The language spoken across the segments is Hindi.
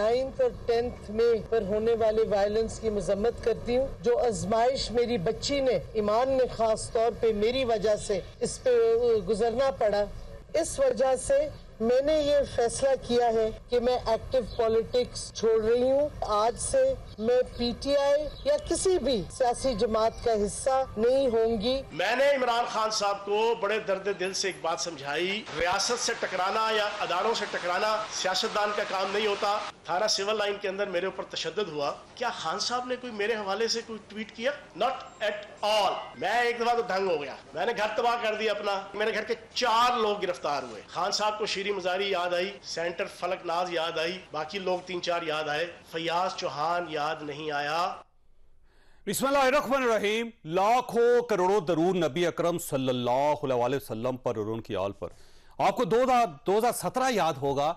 9th और 10th मई पर होने वाले वायलेंस की मजम्मत करती हूँ। जो आजमाइश मेरी बच्ची ने, ईमान ने खास तौर पे मेरी वजह से इस पे गुजरना पड़ा, इस वजह से मैंने ये फैसला किया है कि मैं एक्टिव पॉलिटिक्स छोड़ रही हूँ। आज से मैं पीटीआई या किसी भी सियासी जमात का हिस्सा नहीं होंगी। मैंने इमरान खान साहब को बड़े दर्द दिल से एक बात समझाई, रियासत से टकराना या अदारों से टकराना सियासतदान का काम नहीं होता। थाना सिविल लाइन के अंदर मेरे ऊपर तशद्दुद हुआ। क्या खान साहब ने कोई मेरे हवाले से कोई ट्वीट किया? Not at all. मैं एक दफा तो दंग हो गया, मैंने घर तबाह कर दिया अपना। मेरे घर के 4 लोग गिरफ्तार हुए। खान साहब को शीरी मजारी याद आई, सेंटर फलकनाज याद आई, बाकी लोग 3-4 याद आए, फयाज चौहान याद नहीं आया। बिस्मिल्लाहिर्रहमानिर्रहीम। लाखों करोड़ों दरूद नबी अकरम सल्लल्लाहु अलैहि वसल्लम पर और उनकी आल पर। आपको 2017 याद होगा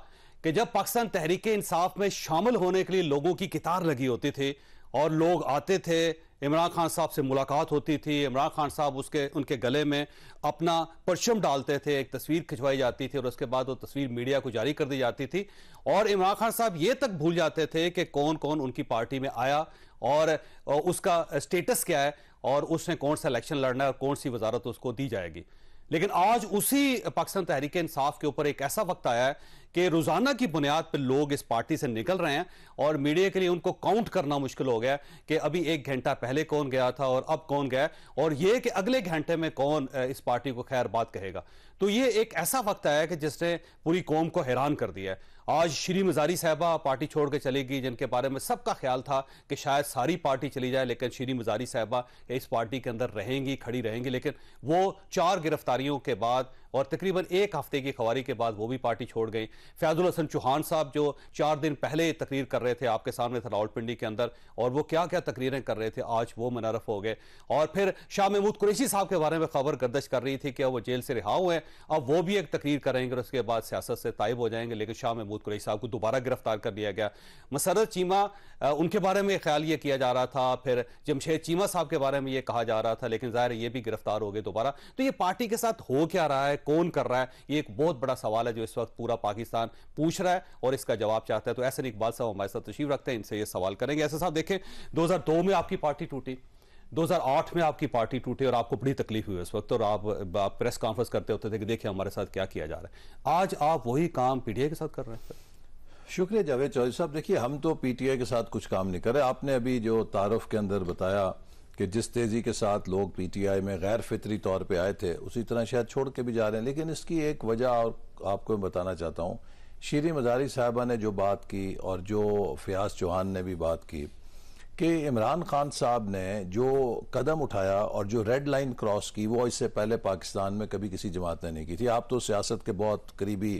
कि जब पाकिस्तान तहरीक इंसाफ में शामिल होने के लिए लोगों की कतार लगी होती थी और लोग आते थे, इमरान खान साहब से मुलाकात होती थी, इमरान खान साहब उनके गले में अपना परचम डालते थे, एक तस्वीर खिंचवाई जाती थी और उसके बाद वो तस्वीर मीडिया को जारी कर दी जाती थी और इमरान खान साहब ये तक भूल जाते थे कि कौन कौन उनकी पार्टी में आया और उसका स्टेटस क्या है और उसने कौन सा इलेक्शन लड़ना है और कौन सी वजारत उसको दी जाएगी। लेकिन आज उसी पाकिस्तान तहरीक इंसाफ के ऊपर एक ऐसा वक्त आया है कि रोजाना की बुनियाद पर लोग इस पार्टी से निकल रहे हैं और मीडिया के लिए उनको काउंट करना मुश्किल हो गया कि अभी 1 घंटा पहले कौन गया था और अब कौन गया और ये कि अगले घंटे में कौन इस पार्टी को खैर बात कहेगा। तो ये एक ऐसा वक्त आया कि जिसने पूरी कौम को हैरान कर दिया है। आज शीरी मजारी साहबा पार्टी छोड़ के चलेगी, जिनके बारे में सबका ख्याल था कि शायद सारी पार्टी चली जाए, लेकिन शीरी मजारी साहबा इस पार्टी के अंदर रहेंगी, खड़ी रहेंगी। लेकिन वो 4 गिरफ्तारियों के बाद और तकरीबन 1 हफ्ते की खवारी के बाद वो भी पार्टी छोड़ गई। फैजुल हसन चौहान साहब जो 4 दिन पहले तकरीर कर रहे थे, आपके सामने था रावलपिंडी के अंदर, और वो क्या क्या तकरीरें कर रहे थे, आज वो मुनरफ हो गए। और फिर शाह महमूद कुरैशी साहब के बारे में खबर गर्दिश कर रही थी कि वो जेल से रिहा हुए, अब वो भी एक तकरीर करेंगे और उसके बाद सियासत से ताइब हो जाएंगे। लेकिन शाह महमूद कुरैशी साहब को दोबारा गिरफ्तार कर लिया गया। मसरत चीमा, उनके बारे में ख्याल ये किया जा रहा था, फिर जमशेद चीमा साहब के बारे में ये कहा जा रहा था, लेकिन जाहिर है ये भी गिरफ्तार हो गए दोबारा। तो ये पार्टी के साथ हो क्या रहा है, कौन कर रहा है, ये एक बहुत बड़ा सवाल है जो इस वक्त पूरा पाकिस्तान पूछ रहा है और इसका जवाब चाहता है। तो ऐसे इकबाल साहब हमारे साथ तशरीफ रखते हैं, इनसे ये सवाल करेंगे। ऐसे साहब देखें, 2002 में आपकी पार्टी टूटी, 2008 में आपकी पार्टी टूटी और आपको बड़ी तकलीफ हुई उस वक्त, और आप प्रेस कॉन्फ्रेंस करते होते थे कि देखिए हमारे साथ क्या किया जा रहा है। आज आप वही काम पीटीआई के साथ कर रहे हैं। शुक्रिया जावेद चौधरी साहब। देखिए, हम तो पीटीआई के साथ कुछ काम नहीं कर रहे। आपने अभी जो तारुफ के अंदर बताया कि जिस तेजी के साथ लोग पीटीआई में गैर फितरी तौर पे आए थे, उसी तरह शायद छोड़ के भी जा रहे हैं। लेकिन इसकी एक वजह और आपको बताना चाहता हूँ। शीरी मजारी साहबा ने जो बात की और जो फयाज चौहान ने भी बात की कि इमरान खान साहब ने जो कदम उठाया और जो रेड लाइन क्रॉस की, वो इससे पहले पाकिस्तान में कभी किसी जमात ने नहीं की थी। आप तो सियासत के बहुत करीबी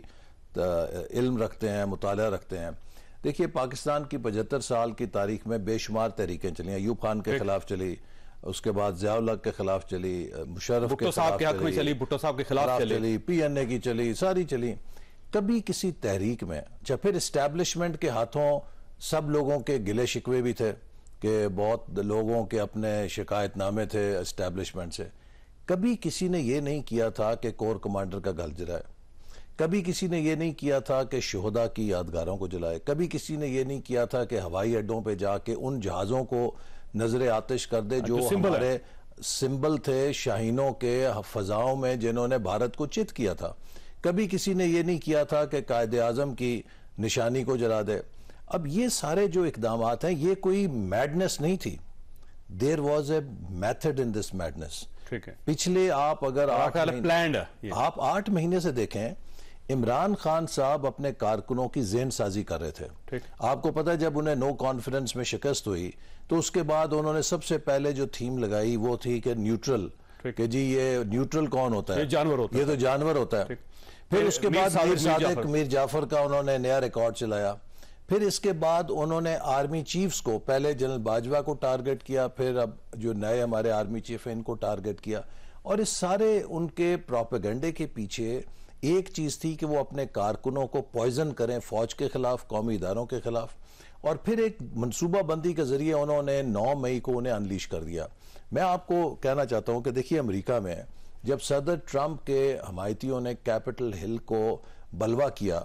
इल्म रखते हैं, मुताला रखते हैं। देखिए, पाकिस्तान की 75 साल की तारीख में बेशुमार तहरीकें चली। अयूब खान के खिलाफ चली, उसके बाद जियाउल हक के खिलाफ चली, मुशर्रफ के खिलाफ चली, भुट्टो साहब के खिलाफ चली, पीएनए की चली, सारी चली। कभी किसी तहरीक में जब फिर एस्टैब्लिशमेंट के हाथों सब लोगों के गिले शिकवे भी थे कि बहुत लोगों के अपने शिकायतनामे थे एस्टैब्लिशमेंट से। कभी किसी ने यह नहीं किया था कि कोर कमांडर का घर जलाए, कभी किसी ने यह नहीं किया था कि शोहदा की यादगारों को जलाए, कभी किसी ने यह नहीं किया था कि हवाई अड्डों पे जाके उन जहाजों को नजरे आतिश कर दे जो हमारे सिंबल थे शाहीनों के फजाओं में, जिन्होंने भारत को चित किया था। कभी किसी ने यह नहीं किया था कि कायदे आजम की निशानी को जला दे। अब ये सारे जो इकदामात हैं, ये कोई मैडनेस नहीं थी। There was a method in this madness. ठीक है। पिछले आप अगर आप 8 महीने से देखें, इमरान खान साहब अपने कारकुनों की ज़हन साजी कर रहे थे। आपको पता है, जब उन्हें नो कॉन्फिडेंस में शिकस्त हुई तो उसके बाद उन्होंने सबसे पहले जो थीम लगाई वो थी कि न्यूट्रल, कि जी ये न्यूट्रल कौन होता है, जानवर होता है, ये तो जानवर होता है। फिर उसके बाद मीर जाफर का उन्होंने नया रिकॉर्ड चलाया। फिर इसके बाद उन्होंने आर्मी चीफ्स को, पहले जनरल बाजवा को टारगेट किया, फिर अब जो नए हमारे आर्मी चीफ हैं इनको टारगेट किया। और इस सारे उनके प्रोपेगेंडे के पीछे एक चीज थी कि वो अपने कारकुनों को पॉइजन करें फौज के खिलाफ, कौमी इदारों के खिलाफ। और फिर एक मनसूबाबंदी के जरिए उन्होंने 9 मई को उन्हें अनलीश कर दिया। मैं आपको कहना चाहता हूं कि देखिए, अमेरिका में जब सदर ट्रंप के हमायतियों ने कैपिटल हिल को बलवा किया,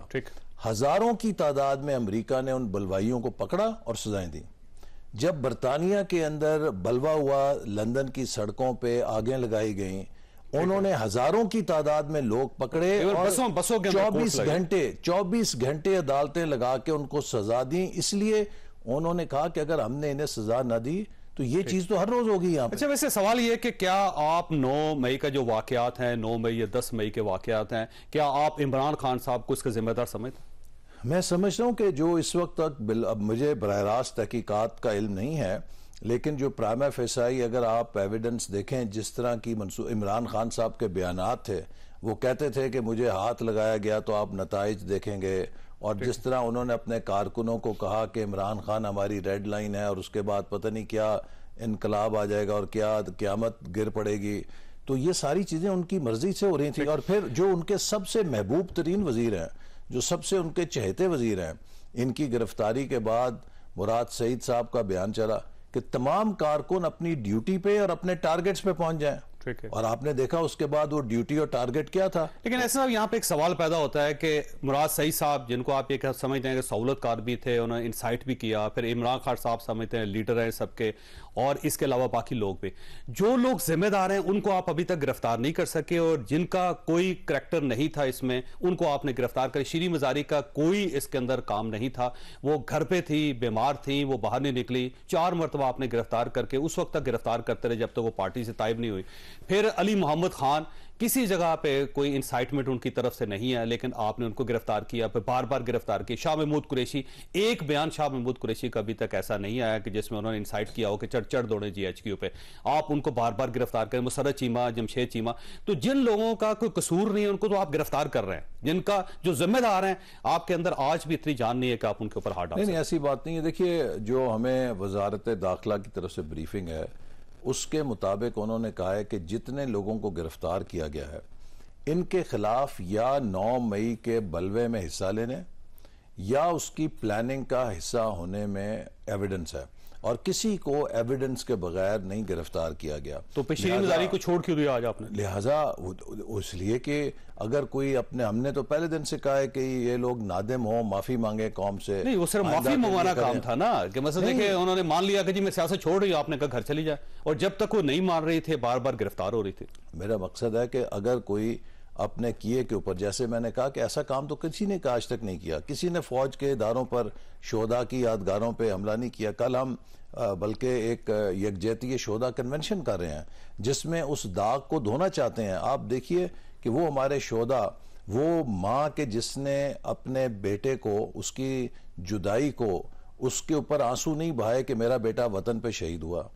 हजारों की तादाद में अमेरिका ने उन बलवाइयों को पकड़ा और सजाएं दी। जब बरतानिया के अंदर बलवा हुआ, लंदन की सड़कों पे आगें लगाई गई, उन्होंने हजारों की तादाद में लोग पकड़े और 24 घंटे अदालतें लगा के उनको सजा दी। इसलिए उन्होंने कहा कि अगर हमने इन्हें सजा न दी तो ये चीज तो हर रोज होगी यहाँ पे। अच्छा, वैसे सवाल ये कि क्या आप 9 मई का जो वाकयात हैं, 9 मई या 10 मई के वाकयात हैं, क्या आप इमरान खान साहब को इसका जिम्मेदार समझते? मैं समझता हूं कि जो इस वक्त तक, अब मुझे बराह रास्त तहकीकात का इल्म नहीं है, लेकिन जो प्राइमा फेसाई अगर आप एविडेंस देखें, जिस तरह की इमरान खान साहब के बयानात थे, वो कहते थे कि मुझे हाथ लगाया गया तो आप नताइज देखेंगे, और जिस तरह उन्होंने अपने कारकुनों को कहा कि इमरान खान हमारी रेड लाइन है और उसके बाद पता नहीं क्या इनकलाब आ जाएगा और क्या क़यामत गिर पड़ेगी, तो ये सारी चीजें उनकी मर्जी से हो रही थी। और फिर जो उनके सबसे महबूब तरीन वजीर हैं, जो सबसे उनके चहेते वजीर हैं, इनकी गिरफ्तारी के बाद मुराद सईद साहब का बयान चला कि तमाम कारकुन अपनी ड्यूटी पे और अपने टारगेट्स पे पहुंच जाएं। और आपने देखा उसके बाद वो ड्यूटी और टारगेट क्या था। लेकिन ऐसा यहाँ पे एक सवाल पैदा होता है कि मुराद सईद साहब, जिनको आप ये समझते हैं कि सहूलतकार भी थे, उन्होंने इंसाइट भी किया, फिर इमरान खान साहब समझते हैं लीडर हैं सबके, और इसके अलावा बाकी लोग भी, जो लोग जिम्मेदार हैं उनको आप अभी तक गिरफ्तार नहीं कर सके, और जिनका कोई करैक्टर नहीं था इसमें उनको आपने गिरफ्तार कर। शीरी मजारी का कोई इसके अंदर काम नहीं था, वो घर पे थी, बीमार थी, वो बाहर नहीं निकली, 4 मरतबा आपने गिरफ्तार करके उस वक्त तक गिरफ्तार करते रहे जब तक वो पार्टी से तायब नहीं हुई। फिर अली मोहम्मद खान, किसी जगह पे कोई इंसाइटमेंट उनकी तरफ से नहीं है, लेकिन आपने उनको गिरफ्तार किया, फिर बार बार गिरफ्तार किया। शाह महमूद कुरैशी, एक बयान शाह महमूद कुरैशी का अभी तक ऐसा नहीं आया कि जिसमें उन्होंने इंसाइट किया हो कि चढ़ दौड़े GHQ पे, आप उनको बार बार गिरफ्तार करें। मुसर्रत चीमा, जमशेद चीमा, तो जिन लोगों का कोई कसूर नहीं है उनको तो आप गिरफ्तार कर रहे हैं, जिनका जो जिम्मेदार हैं आपके अंदर आज भी इतनी जान नहीं है कि आप उनके ऊपर हाथ डाल। नहीं, ऐसी बात नहीं है। देखिए, जो हमें वजारत दाखिला की तरफ से ब्रीफिंग है उसके मुताबिक उन्होंने कहा है कि जितने लोगों को गिरफ्तार किया गया है, इनके खिलाफ या 9 मई के बलवे में हिस्सा लेने या उसकी प्लानिंग का हिस्सा होने में एविडेंस है, और किसी को एविडेंस के बगैर नहीं गिरफ्तार किया गया। तो शीरी मजारी को छोड़ क्यों दिया आज आपने? लिहाजा इसलिए कि अगर कोई हमने तो पहले दिन से कहा है कि ये लोग नादिम हो, माफी मांगे कौम से। नहीं, वो सिर्फ माफी मंगवाना काम था ना, कि मतलब देखिए उन्होंने मान लिया कि जी मैं सियासत छोड़ रही हूं, आपने कहा घर चली जाए, और जब तक वो नहीं मान रही थे बार बार गिरफ्तार हो रही थी। मेरा मकसद है कि अगर कोई अपने किए के ऊपर, जैसे मैंने कहा कि ऐसा काम तो किसी ने आज तक नहीं किया, किसी ने फौज के इदारों पर, शोहदा की यादगारों पे हमला नहीं किया। कल हम बल्कि एक यकजहती शोहदा कन्वेंशन कर रहे हैं जिसमें उस दाग को धोना चाहते हैं। आप देखिए कि वो हमारे शोहदा, वो माँ के जिसने अपने बेटे को, उसकी जुदाई को, उसके ऊपर आंसू नहीं बहाए कि मेरा बेटा वतन पे शहीद हुआ,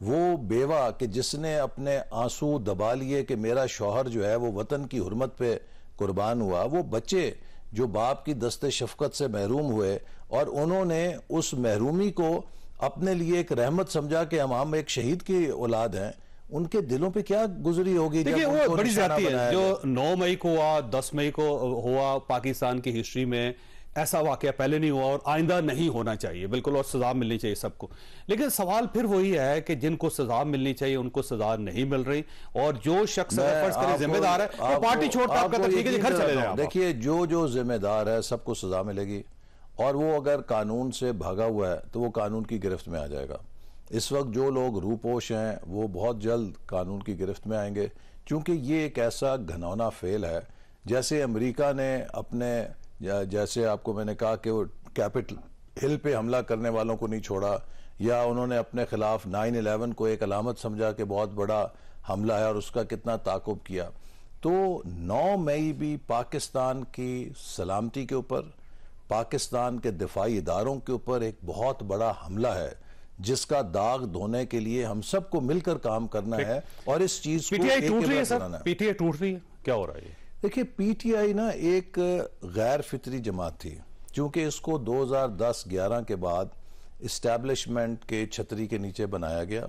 वो बेवा कि जिसने अपने आंसू दबा लिए कि मेरा शौहर जो है वो वतन की हुर्मत पे कुर्बान हुआ, वो बच्चे जो बाप की दस्ते शफकत से महरूम हुए और उन्होंने उस महरूमी को अपने लिए एक रहमत समझा कि हम एक शहीद की औलाद हैं, उनके दिलों पे क्या गुजरी होगी। देखिए, वो बड़ी जाती है जो 9 मई को हुआ, 10 मई को हुआ, पाकिस्तान की हिस्ट्री में ऐसा वाकया पहले नहीं हुआ और आइंदा नहीं होना चाहिए, बिल्कुल, और सजा मिलनी चाहिए सबको। लेकिन सवाल फिर वही है कि जिनको सजा मिलनी चाहिए उनको सजा नहीं मिल रही, और जो शख्स फर्ज करें जिम्मेदार है वो पार्टी छोड़ता आपका ठीक है, घर चले जाए। देखिए, जो जिम्मेदार है सबको सजा मिलेगी, और वो अगर कानून से भागा हुआ है तो वो कानून की गिरफ्त में आ जाएगा। इस वक्त जो लोग रूपोश हैं वो बहुत जल्द कानून की गिरफ्त में आएंगे, क्योंकि ये एक ऐसा घनौना फेल है। जैसे अमेरिका ने अपने, जैसे आपको मैंने कहा कि वो कैपिटल हिल पे हमला करने वालों को नहीं छोड़ा, या उन्होंने अपने खिलाफ 9/11 को एक अलामत समझा कि बहुत बड़ा हमला है और उसका कितना ताकुब किया, तो 9 मई भी पाकिस्तान की सलामती के ऊपर, पाकिस्तान के दिफाई इदारों के ऊपर एक बहुत बड़ा हमला है, जिसका दाग धोने के लिए हम सबको मिलकर काम करना है, और इस चीज को पीटीआई टूट रही है सर, पीटीआई टूट रही है, क्या हो रहा है? देखिए, पीटीआई ना एक गैर फितरी जमात थी, क्योंकि इसको 2010-11 के बाद इस्टेब्लिशमेंट के छतरी के नीचे बनाया गया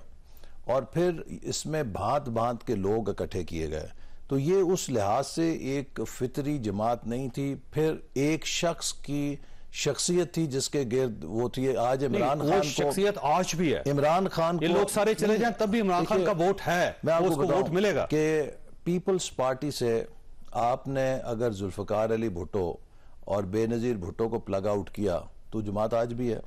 और फिर इसमें भांत भांत के लोग इकट्ठे किए गए, तो ये उस लिहाज से एक फितरी जमात नहीं थी। फिर एक शख्स की शख्सियत थी जिसके गिर्द वो थी। आज इमरान खान को शख्सियत आज भी है, इमरान खान को, ये लोग सारे चले जाएं तब भी इमरान खान का वोट है, मैं आपको वोट मिलेगा। कि पीपल्स पार्टी से आपने अगर जुल्फकार अली भुट्टो और बेनज़ीर भुट्टो को प्लग आउट किया तो जमात आज भी है।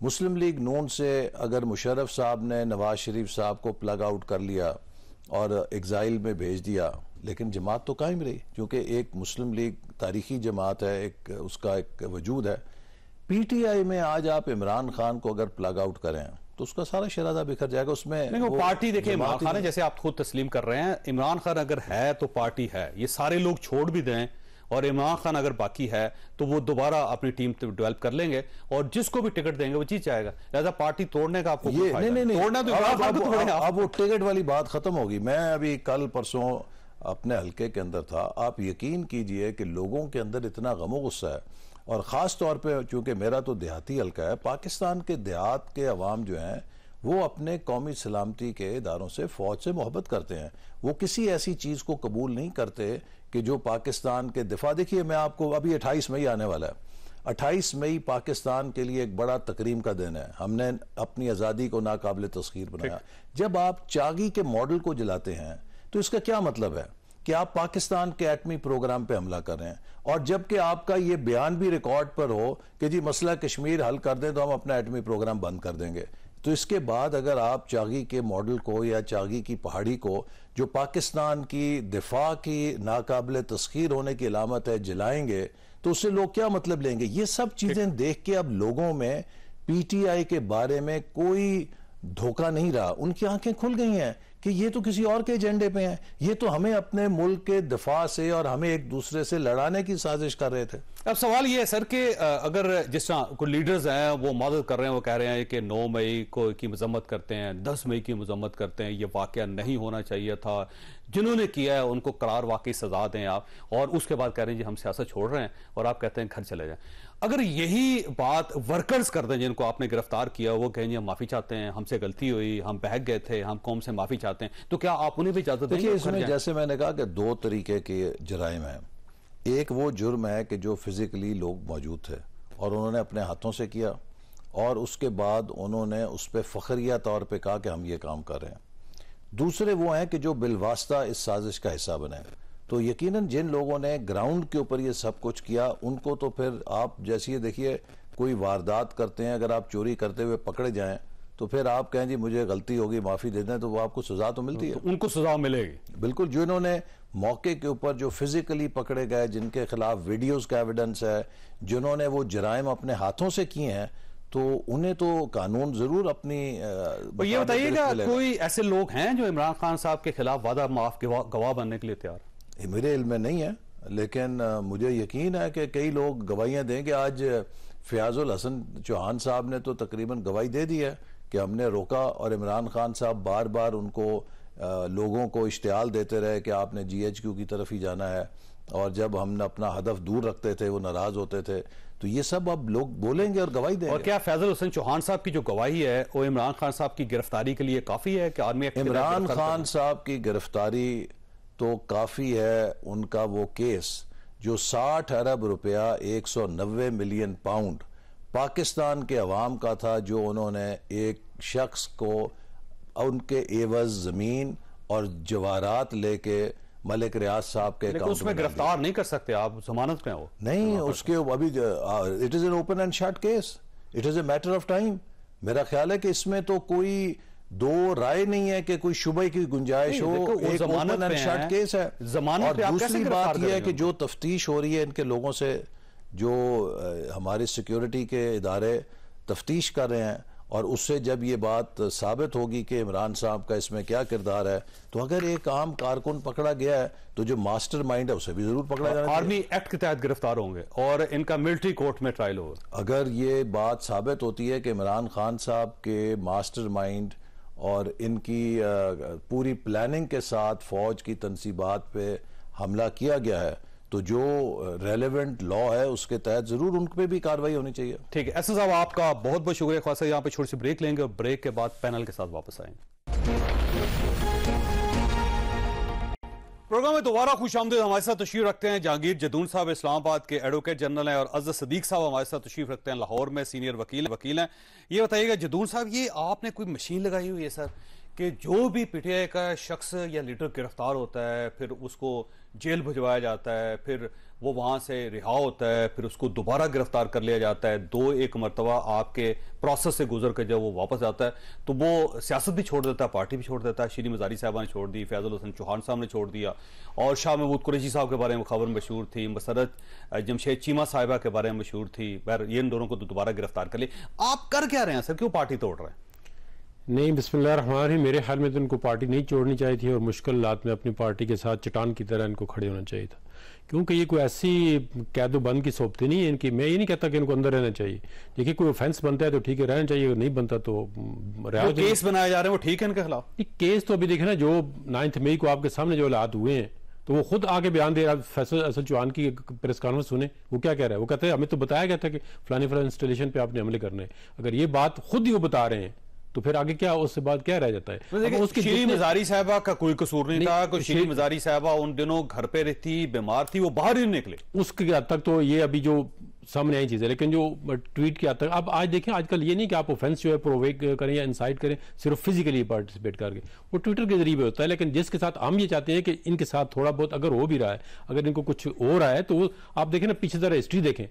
मुस्लिम लीग नून से अगर मुशर्रफ साहब ने नवाज शरीफ साहब को प्लग आउट कर लिया और एग्जाइल में भेज दिया, लेकिन जमात तो कायम रही, क्योंकि एक मुस्लिम लीग तारीखी जमात है, एक उसका एक वजूद है। पीटीआई में आज आप इमरान खान को अगर प्लग आउट करें तो उसका सारा शरादा बिखर जाएगा। उसमें नहीं, वो पार्टी देखिए इमरान खान है, जैसे आप खुद तस्लीम कर रहे हैं, इमरान खान अगर है तो पार्टी है, ये सारे लोग छोड़ भी दें और इमरान खान अगर बाकी है तो वो दोबारा अपनी टीम डेवलप कर लेंगे और जिसको भी टिकट देंगे वो जीत जाएगा। लिहाजा पार्टी तोड़ने का आपको ये नहीं तोड़ना तो अब वो टिकट वाली बात खत्म होगी। मैं अभी कल परसों अपने हल्के के अंदर था, आप यकीन कीजिए कि लोगों के अंदर इतना गमो गुस्सा है, और ख़ास तौर पे चूंकि मेरा तो देहाती हल्का है, पाकिस्तान के देहात के अवाम जो हैं वो अपने कौमी सलामती के इदारों से, फ़ौज से मोहब्बत करते हैं। वो किसी ऐसी चीज़ को कबूल नहीं करते कि जो पाकिस्तान के दिफा। देखिए मैं आपको, अभी 28 मई आने वाला है, 28 मई पाकिस्तान के लिए एक बड़ा तकरीम का दिन है। हमने अपनी आज़ादी को नाकाबिल तस्खीर बनाया। जब आप चागी के मॉडल को जलाते हैं तो इसका क्या मतलब है कि आप पाकिस्तान के एटमी प्रोग्राम पे हमला कर रहे हैं, और जबकि आपका ये बयान भी रिकॉर्ड पर हो कि जी मसला कश्मीर हल कर दें तो हम अपना एटमी प्रोग्राम बंद कर देंगे। तो इसके बाद अगर आप चागी के मॉडल को या चागी की पहाड़ी को, जो पाकिस्तान की दिफा की नाकाबिल तस्खीर होने की अलामत है, जलाएंगे तो उससे लोग क्या मतलब लेंगे? ये सब चीजें देख के अब लोगों में पीटीआई के बारे में कोई धोखा नहीं रहा, उनकी आंखें खुल गई हैं कि ये तो किसी और के एजेंडे पे हैं, ये तो हमें अपने मुल्क के दिफा से और हमें एक दूसरे से लड़ाने की साजिश कर रहे थे। अब सवाल ये है सर कि अगर जिस तरह कोई लीडर्स हैं वो मदद कर रहे हैं, वो कह रहे हैं कि 9 मई को की मजम्मत करते हैं, 10 मई की मजम्मत करते हैं, ये वाकया नहीं होना चाहिए था, जिन्होंने किया है उनको करार वाकई सजा दें आप, और उसके बाद कह रहे हैं जी हम सियासत छोड़ रहे हैं और आप कहते हैं घर चले जाएं। अगर यही बात वर्कर्स कर दें जिनको आपने गिरफ्तार किया, वो कहेंगे हम माफी चाहते हैं, हमसे गलती हुई, हम बहक गए थे, हम कौम से माफी चाहते हैं, तो क्या आप उन्हें भी इजाजत देंगे? देखिए इसमें जैसे मैंने कहा कि 2 तरीके के जराइम हैं। एक वो जुर्म है कि जो फिजिकली लोग मौजूद थे और उन्होंने अपने हाथों से किया, और उसके बाद उन्होंने उस पर फखरिया तौर पे कहा कि हम ये काम कर रहे हैं। दूसरे वो हैं कि जो बिलवास्ता इस साजिश का हिस्सा बने। तो यकीनन जिन लोगों ने ग्राउंड के ऊपर ये सब कुछ किया, उनको तो फिर आप जैसे देखिए कोई वारदात करते हैं, अगर आप चोरी करते हुए पकड़े जाएं तो फिर आप कहें जी मुझे गलती होगी माफी दे दें, तो वो आपको सजा तो मिलती है, उनको सजा मिलेगी। बिल्कुल। जिन्होंने मौके के ऊपर जो फिजिकली पकड़े गए, जिनके खिलाफ वीडियोस का एविडेंस है, जिन्होंने वो जराइम अपने हाथों से किए हैं, तो उन्हें तो कानून जरूर अपनी। ये बताइएगा कोई ऐसे लोग हैं जो इमरान खान साहब के खिलाफ वादा माफ गवाह बनने के लिए तैयार? मेरे इल्म में नहीं है, लेकिन मुझे यकीन है कि कई लोग गवाहियां देंगे। आज फयाजुल हसन चौहान साहब ने तो तकरीबन गवाही दे दी है कि हमने रोका, और इमरान खान साहब बार बार उनको लोगों को इश्तिहाल देते रहे कि आपने GHQ की तरफ ही जाना है, और जब हम अपना हदफ दूर रखते थे वो नाराज होते थे। तो ये सब अब लोग बोलेंगे और गवाही देंगे। और क्या फैजल हुसैन चौहान साहब की जो गवाही है वो इमरान खान साहब की गिरफ्तारी के लिए काफी है कि आर्मी? इमरान खान साहब की गिरफ्तारी तो काफी है। उनका वो केस जो 60 अरब रुपया 190 मिलियन पाउंड पाकिस्तान के अवाम का था, जो उन्होंने एक शख्स को उनके एवज जमीन और जवाहरात लेके मलिक रियाज साहब के अकाउंट में, उसमें गिरफ्तार नहीं कर सकते आप, जमानत में हो नहीं उसके अभी। It is an open and shut case, it is a matter of time. मेरा ख्याल है कि इसमें तो कोई दो राय नहीं है कि कोई शुबह की गुंजाइश हो। एक ओपन एंड शट केस है। और दूसरी बात यह है कि जो तफ्तीश हो रही है इनके लोगों से, जो हमारे सिक्योरिटी के इदारे तफ्तीश कर रहे हैं, और उससे जब ये बात साबित होगी कि इमरान साहब का इसमें क्या किरदार है, तो अगर एक आम कारकुन पकड़ा गया है तो जो मास्टर माइंड है उसे भी जरूर पकड़ा जाना। आर्मी एक्ट के तहत गिरफ्तार होंगे और इनका मिलिट्री कोर्ट में ट्रायल होगा। अगर ये बात साबित होती है कि इमरान खान साहब के मास्टर माइंड और इनकी पूरी प्लानिंग के साथ फौज की तनसीबात पे हमला किया गया है, तो जो रेलेवेंट लॉ है उसके तहत जरूर उन पे भी कार्रवाई होनी चाहिए। ठीक है एसएस साहब, आपका बहुत बहुत शुक्रिया। खासा यहाँ पे छोटी सी ब्रेक लेंगे और ब्रेक के बाद पैनल के साथ वापस आएंगे। प्रोग्राम में दोबारा खुशामदीद। हमारे साथ तशरीफ रखते हैं जहांगीर जदून साहब, इस्लामाबाद के एडवोकेट जनरल हैं, और अज़्ज़ सदीक साहब हमारे साथ तशरीफ रखते हैं, लाहौर में सीनियर वकील हैं। ये बताइएगा जदून साहब, ये आपने कोई मशीन लगाई हुई है सर कि जो भी पीटीआई का शख्स या लीडर गिरफ्तार होता है फिर उसको जेल भिजवाया जाता है, फिर वो वहां से रिहा होता है, फिर उसको दोबारा गिरफ्तार कर लिया जाता है, 2-1 मरतबा आपके प्रोसेस से गुजर कर जब वो वापस आता है तो वो सियासत भी छोड़ देता है, पार्टी भी छोड़ देता है। शीरी मजारी साहबा ने छोड़ दी, फैजल हसन चौहान साहब ने छोड़ दिया, और शाह महमूद कुरैशी साहब के बारे में खबर मशहूर थी, मसरत जमशेद चीमा साहिबा के बारे में मशहूर थी। ये इन दोनों को तो दोबारा गिरफ्तार कर लिया। आप कर क्या रहे हैं सर, क्यों पार्टी तोड़ रहे हैं? नहीं, बिस्मिल्लाहिर्रहमानिर्रहीम, मेरे ख्याल में तो इनको पार्टी नहीं छोड़नी चाहिए थी और मुश्किल हालात में अपनी पार्टी के साथ चट्टान की तरह इनको खड़े होना चाहिए था, क्योंकि ये कोई ऐसी कैदो बंद की सोबती नहीं है इनकी। मैं ये नहीं कहता कि इनको अंदर रहना चाहिए। देखिए, कोई ऑफेंस बनता है तो ठीक है, रहना चाहिए, अगर नहीं बनता तो केस बनाए जा रहे हैं वो ठीक है इनके खिलाफ। केस तो अभी देखे ना, जो 9 मई को आपके सामने जो हालात हुए हैं, तो वो खुद आगे बयान दे रहा है। फैसल हसन चौहान की प्रेस कॉन्फ्रेंस सुने, वो क्या कह रहा है? वो कहते हैं हमें तो बताया गया था कि फलानी इंस्टॉलेशन पे आपने हमले करने। अगर ये बात खुद ही वो बता रहे हैं तो फिर आगे क्या, उससे बाद क्या रह जाता है? उसकी शीरी मजारी साहबा का कोई कसूर नहीं था। कोई शीरी मजारी साहबा उन दिनों घर पे रहती, बीमार थी, वो बाहर ही निकले। उसके हद तक तो ये अभी जो सामने आई चीज है, लेकिन जो ट्वीट की हद तक अब आज देखें, आजकल ये नहीं कि आप ऑफेंस जो है प्रोवोक करें या इंसाइट करें सिर्फ फिजिकली पार्टिसिपेट करके, वो ट्विटर के जरिए होता है। लेकिन जिसके साथ हम ये चाहते हैं कि इनके साथ थोड़ा बहुत अगर हो भी रहा है, अगर इनको कुछ हो रहा है, तो आप देखें ना, पीछे जरा हिस्ट्री देखें।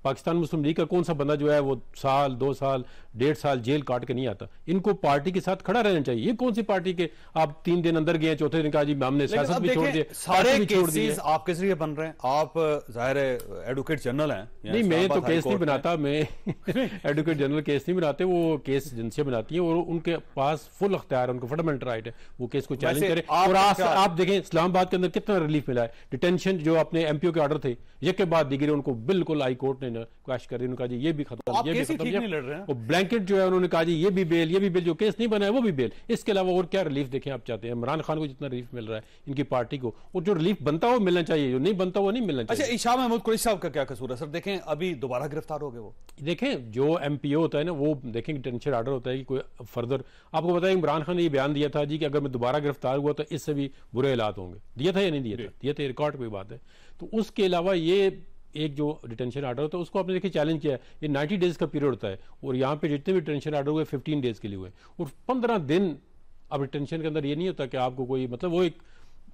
पाकिस्तान मुस्लिम लीग का कौन सा बंदा जो है वो 1 साल 2 साल 1.5 साल जेल काट के नहीं आता? इनको पार्टी के साथ खड़ा रहना चाहिए। ये कौन सी पार्टी के आप 3 दिन अंदर गए, चौथे दिन कहा जी हमने सियासत भी छोड़ दिया, सारे केसेस आपके जरिए बन रहे हैं। आप जाहिर है एडवोकेट जनरल हैं। नहीं, मैं तो केस नहीं बनाता, मैं एडवोकेट जनरल केस नहीं बनाते, वो केस एजेंसियां बनाती हैं और उनके पास फुल अख्तियार है, उनको फंडामेंटल राइट है, वो केस को चैलेंज करें। और आप देखें इस्लामाबाद के अंदर कितना रिलीफ मिला है। डिटेंशन जो अपने एमपीओ के ऑर्डर थे, एक के बाद दिगरे उनको बिल्कुल हाई कोर्ट ने क्वैश कर दी। उन्होंने कहा जी ये भी खत्म, ये भी खत्म। और ब्लैंकेट जो है उन्होंने कहा जी ये भी बेल, ये भी बेल, जो केस नहीं बना है वो भी बेल। इसके अलावा और क्या रिलीफ देखें आप चाहते हैं? इमरान खान को जितना रिलीफ मिल रहा है इनकी पार्टी को, और जो रिलीफ बनता हो मिलना चाहिए, जो नहीं बनता वो नहीं मिलना चाहिए। अच्छा, शाह महमूद कुरैशी साहब का क्या कसूर है सर? देखें अभी दोबारा गिरफ्तार हो गए वो। देखें, जो एमपीओ होता है ना, वो देखें डिटेंशन ऑर्डर होता है कि कोई फर्दर, आपको बताया इमरान खान ने ये बयान दिया था जी कि अगर मैं दोबारा गिरफ्तार हुआ तो इससे भी बुरे हालात होंगे। दिया था या नहीं दिया था? दिया था, रिकॉर्ड कोई बात है। तो उसके अलावा ये एक जो डिटेंशन ऑर्डर होता है उसको आपने देखिए चैलेंज किया है। ये 90 डेज का पीरियड होता है और यहाँ पे जितने भी डिटेंशन ऑर्डर हुए 15 डेज के लिए हुए, और 15 दिन अब डिटेंशन के अंदर ये नहीं होता कि आपको कोई मतलब वो एक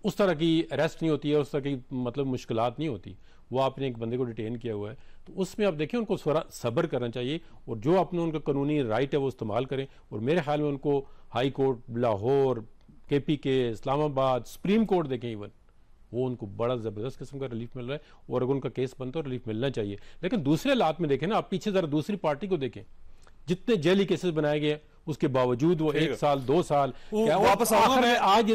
उस तरह की अरेस्ट नहीं होती है, उस तरह की मतलब मुश्किलात नहीं होती। वो आपने एक बंदे को डिटेन किया हुआ है, तो उसमें आप देखें उनको सब्र करना चाहिए और जो अपने उनका कानूनी राइट है वो इस्तेमाल करें। और मेरे ख्याल में उनको high court, Lahore, KPK, Islamabad, supreme court देखें, इवन वो उनको बड़ा जबरदस्त किस्म का रिलीफ मिल रहा है और अगर उनका केस बनता है रिलीफ मिलना चाहिए। लेकिन दूसरे हालात में देखें ना, आप पीछे जरा दूसरी पार्टी को देखें, जितने जेली केसेस बनाए गए उसके बावजूद वो 1 साल 2 साल वापस आऊंगा मैं आज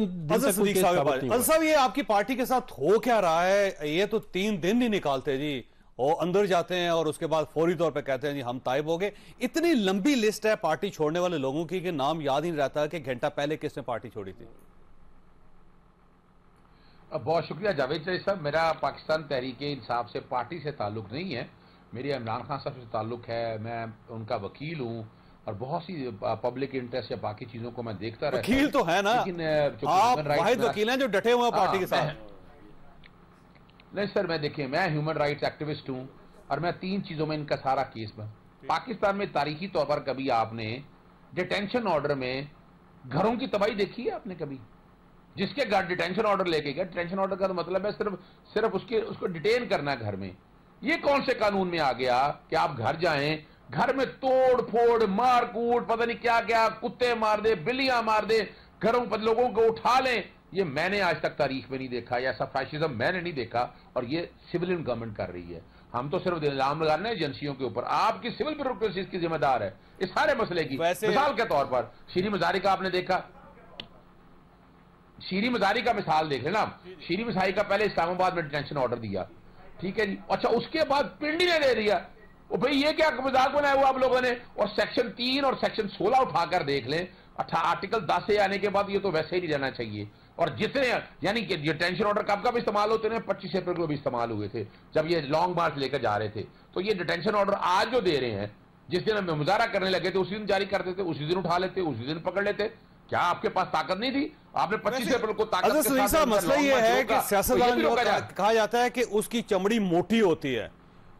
साहब, ये आपकी पार्टी के साथ हो क्या रहा है? ये तो 3 दिन नहीं निकालते जी, और अंदर जाते हैं और उसके बाद फौरी तौर पे कहते हैं जी हम ताइब हो गए। इतनी लंबी लिस्ट है पार्टी छोड़ने वाले लोगों की कि नाम याद ही नहीं रहता कि घंटा पहले किसने पार्टी छोड़ी थी। बहुत शुक्रिया जावेद साहब। मेरा पाकिस्तान तहरीक इंसाफ से पार्टी से ताल्लुक नहीं है, मेरी इमरान खान साहब से ताल्लुक है। मैं उनका वकील हूँ और बहुत सी पब्लिक इंटरेस्ट या बाकी चीजों को मैं देखता रहता हूं। वकील तो है ना, लेकिन आप वाहिद वकील हैं जो डटे हुए पार्टी के साथ। नहीं सर, मैं देखिए, मैं ह्यूमन राइट्स एक्टिविस्ट हूँ और मैं 3 चीजों में इनका सारा केस में, पाकिस्तान में तारीखी तौर पर कभी आपने डिटेंशन ऑर्डर में घरों की तबाही देखी है? आपने कभी? जिसके घर डिटेंशन ऑर्डर लेके गया, डिटेंशन ऑर्डर का मतलब है सिर्फ उसको डिटेन करना है घर में। ये कौन से कानून में आ गया कि आप घर जाएं, घर में तोड़ फोड़, मार कूट, पता नहीं क्या क्या, कुत्ते मार दे, बिल्लियां मार दे, घरों पर लोगों को उठा लें? ये मैंने आज तक तारीख में नहीं देखा, या ऐसा फैशिज्म मैंने नहीं देखा, और ये सिविलियन गवर्नमेंट कर रही है। हम तो सिर्फ इल्जाम लगा रहे हैं एजेंसियों के ऊपर। आपकी सिविल ब्यूरोक्रेसी इसकी जिम्मेदार है इस सारे मसले की। मिसाल के तौर पर शीरी मजारी का आपने देखा, शीरी मजारी का मिसाल देख लेना। शीरी मजारी का पहले इस्लामाबाद में डिटेंशन ऑर्डर दिया, ठीक है जी, अच्छा उसके बाद पिंडी ने दे दिया। ओ भाई ये क्या मजाक बनाया हुआ आप लोगों ने? और सेक्शन 3 और सेक्शन 16 उठाकर देख लें, आर्टिकल 10 से आने के बाद ये तो वैसे ही नहीं रहना चाहिए। और जितने यानी कि डिटेंशन ऑर्डर कब कब इस्तेमाल होते हैं? 25 अप्रैल को भी इस्तेमाल हुए थे जब ये लॉन्ग मार्च लेकर जा रहे थे। तो ये डिटेंशन ऑर्डर आज जो दे रहे हैं, जिस दिन हम मुजाहरा करने लगे थे उसी दिन जारी कर देते, उसी दिन उठा लेते, उसी दिन पकड़ लेते। क्या आपके पास ताकत नहीं थी? आपने 25 अप्रैल को ताकत के साथ मसला ये है कि सियासतदान जो कहा जाता है कि उसकी चमड़ी मोटी होती है,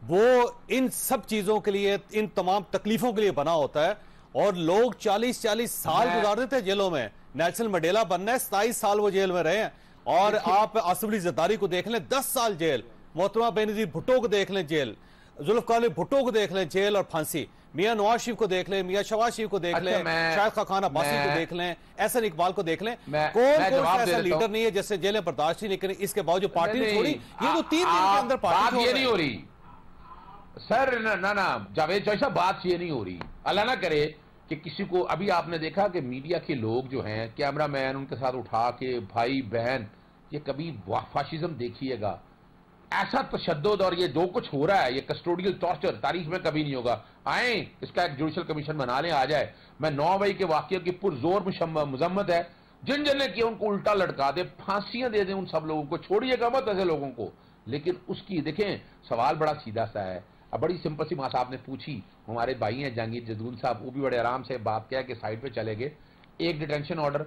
वो इन सब चीजों के लिए, इन तमाम तकलीफों के लिए बना होता है। और लोग 40-40 साल गुजार देते हैं जेलों में। नेल्सन मंडेला बनना है, 27 साल वो जेल में रहे हैं। और आप आसिफ अली जरदारी को देख लें, 10 साल जेल। मोहतरमा बेनजीर भुट्टो को देख लें जेल, जुल्फकार अली भुट्टो को देख लें जेल और फांसी, मियां नवाज शरीफ को देख लें, मियां शहबाज शरीफ को देख लें, शाहिद खान अब्बासी को देख लें, एहसन इकबाल को देख लें। कौन ऐसा लीडर नहीं है जिससे जेलें बर्दाश्त नहीं करें, इसके बावजूद पार्टी ने छोड़ी। ये तो 3 दिन के अंदर पार्टी ये नहीं हो रही सर, ना जावेद चौधरी साहब, बात ये नहीं हो रही। अल्लाह ना करे कि किसी को, अभी आपने देखा कि मीडिया के लोग जो हैं, कैमरामैन उनके साथ उठा के भाई बहन, ये कभी फाशिज्म देखिएगा, ऐसा तशद्दुद और ये जो कुछ हो रहा है, ये कस्टोडियल टॉर्चर तारीख में कभी नहीं होगा। आए इसका एक जुडिशल कमीशन बना लें, आ जाए। मैं 9 मई के वाकये की पुरजोर मजम्मत है, जिन जिन ने किया उनको उल्टा लटका दे, फांसियां दे दें उन सब लोगों को, छोड़िएगा मत ऐसे लोगों को। लेकिन उसकी देखें, सवाल बड़ा सीधा सा है। अब बड़ी सिंपल सी बात आपने पूछी, हमारे भाई हैं जहांगीर जदून साहब, वो भी बड़े आराम से बात किया कि साइड पे चले गए, एक डिटेंशन ऑर्डर,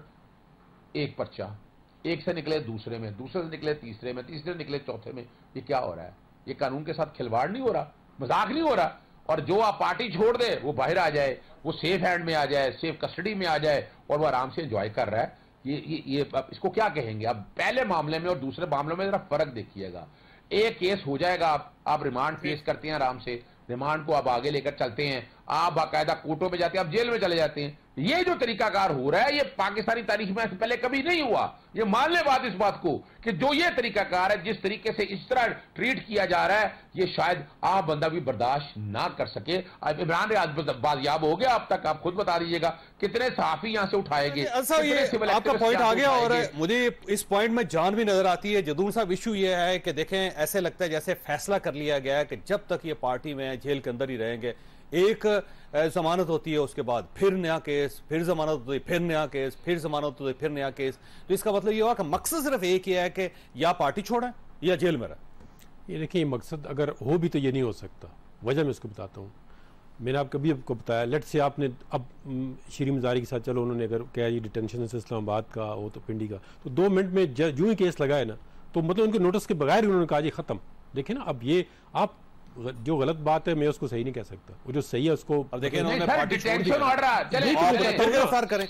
एक पर्चा, एक से निकले दूसरे में, दूसरे से निकले तीसरे में, तीसरे से निकले चौथे में। ये क्या हो रहा है? ये कानून के साथ खिलवाड़ नहीं हो रहा, मजाक नहीं हो रहा। और जो आप पार्टी छोड़ दे वो बाहर आ जाए, वो सेफ हैंड में आ जाए, सेफ कस्टडी में आ जाए और वो आराम से एंजॉय कर रहा है। ये इसको क्या कहेंगे? अब पहले मामले में और दूसरे मामलों में जरा फर्क देखिएगा। एक केस हो जाएगा, आप रिमांड फेस करते हैं आराम से, रिमांड को आप आगे लेकर चलते हैं, आप बाकायदा कोर्टों में जाते हैं, आप जेल में चले जाते हैं। ये जो तरीकाकार हो रहा है, ये पाकिस्तानी तारीख में पहले कभी नहीं हुआ। ये मान ले बात इस बात को कि जो ये तरीकाकार है, जिस तरीके से इस तरह ट्रीट किया जा रहा है, ये शायद आम बंदा भी बर्दाश्त ना कर सके। अब इमरान रियाज बाजियाब हो गया, अब तक आप खुद बता दीजिएगा कितने सहाफी यहां से उठाएंगे। आपका पॉइंट आ गया और मुझे इस पॉइंट में जान भी नजर आती है। जदून साहब, इशू ये है कि देखें, ऐसे लगता है जैसे फैसला कर लिया गया है कि जब तक ये पार्टी में जेल के अंदर ही रहेंगे, एक जमानत होती है, उसके बाद फिर नया केस, फिर जमानत होती है, फिर नया केस, फिर जमानत होती है, फिर नया केस। तो इसका मतलब ये हुआ कि मकसद सिर्फ एक ही है कि या पार्टी छोड़ें या जेल में रहें। ये देखिए, मकसद अगर हो भी तो ये नहीं हो सकता। वजह मैं इसको बताता हूँ। मैंने आपको बताया, लेट से आपने अब शरीम मजारी के साथ, चलो उन्होंने अगर कहा ये डिटेंशन से इस्लामाबाद का हो तो पिंडी का, तो 2 मिनट में जो ही केस लगाए ना, तो मतलब उनके नोटिस के बगैर उन्होंने कहा जी खत्म। देखिए ना, अब ये आप जो गलत बात है मैं उसको सही नहीं कह सकता, वो जो सही है उसको। अब देखिए डिटेंशन ऑर्डर, चलिए गिरफ्तार करें,